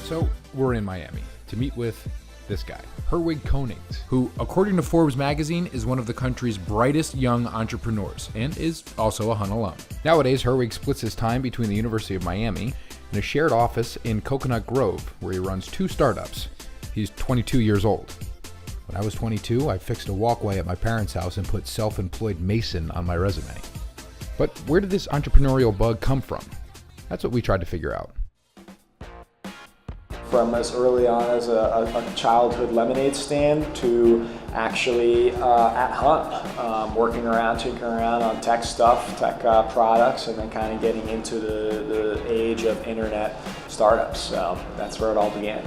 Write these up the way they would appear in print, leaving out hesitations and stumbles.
So we're in Miami to meet with this guy, Herwig Konings, who, according to Forbes magazine, is one of the country's brightest young entrepreneurs and is also a Hun alum. Nowadays, Herwig splits his time between the University of Miami and a shared office in Coconut Grove, where he runs 2 startups. He's 22 years old. When I was 22, I fixed a walkway at my parents' house and put self-employed mason on my resume. But where did this entrepreneurial bug come from? That's what we tried to figure out. From as early on as a childhood lemonade stand to actually at Hun, working around, tinkering around on tech stuff, tech products, and then kind of getting into the age of internet startups. So that's where it all began.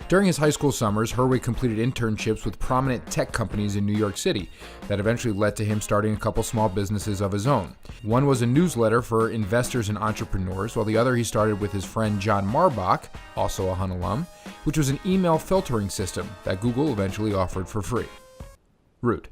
During his high school summers, Herwig completed internships with prominent tech companies in New York City that eventually led to him starting a couple small businesses of his own. One was a newsletter for investors and entrepreneurs, while the other he started with his friend John Marbach, also a Hun alum, which was an email filtering system that Google eventually offered for free. Rude.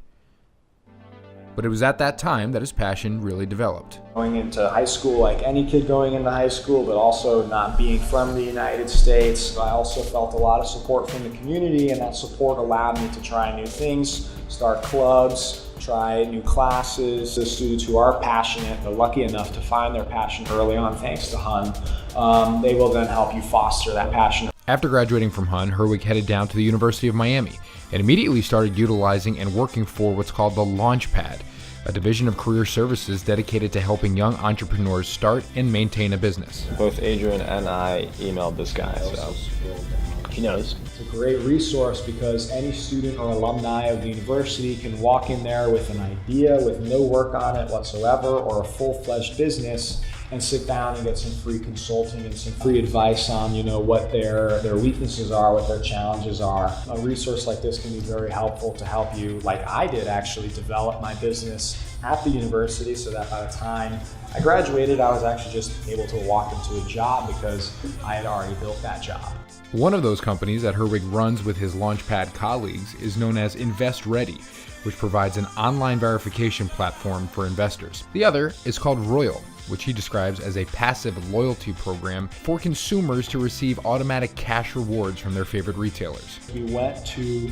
But it was at that time that his passion really developed. Going into high school, like any kid going into high school, but also not being from the United States, I also felt a lot of support from the community, and that support allowed me to try new things, start clubs, try new classes. The students who are passionate, they're lucky enough to find their passion early on thanks to Hun. They will then help you foster that passion. After graduating from Hun, Herwig headed down to the University of Miami and immediately started utilizing and working for what's called the Launchpad, a division of career services dedicated to helping young entrepreneurs start and maintain a business. Both Adrian and I emailed this guy, so he knows. It's a great resource because any student or alumni of the university can walk in there with an idea with no work on it whatsoever, or a full-fledged business, and sit down and get some free consulting and some free advice on, what their weaknesses are, what their challenges are. A resource like this can be very helpful to help you, like I did actually, develop my business at the university, so that by the time I graduated, I was actually just able to walk into a job because I had already built that job. One of those companies that Herwig runs with his Launchpad colleagues is known as InvestReady, which provides an online verification platform for investors. The other is called Royal, which he describes as a passive loyalty program for consumers to receive automatic cash rewards from their favorite retailers. We went to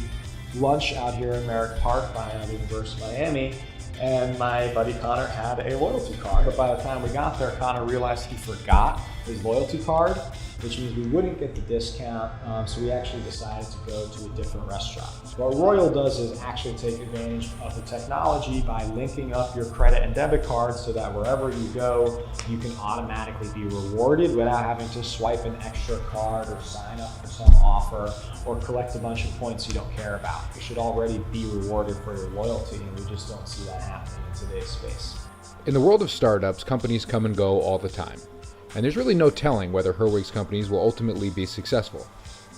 lunch out here in Merrick Park by the University of Miami, and my buddy Connor had a loyalty card. But by the time we got there, Connor realized he forgot his loyalty card, which means we wouldn't get the discount, so we actually decided to go to a different restaurant. What Royal does is actually take advantage of the technology by linking up your credit and debit cards so that wherever you go, you can automatically be rewarded without having to swipe an extra card or sign up for some offer or collect a bunch of points you don't care about. You should already be rewarded for your loyalty, and we just don't see that happening in today's space. In the world of startups, companies come and go all the time. And there's really no telling whether Herwig's companies will ultimately be successful.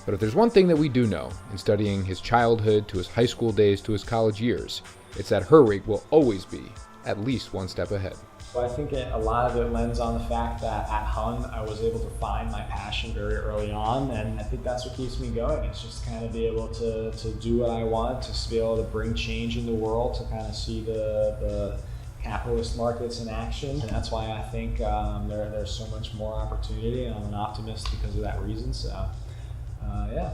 But if there's one thing that we do know, in studying his childhood to his high school days to his college years, it's that Herwig will always be at least one step ahead. Well, I think a lot of it lends on the fact that at Hun, I was able to find my passion very early on, and I think that's what keeps me going. It's just kind of be able to do what I want, to be able to bring change in the world, to kind of see the capitalist markets in action, and that's why I think there's so much more opportunity, and I'm an optimist because of that reason. So, yeah.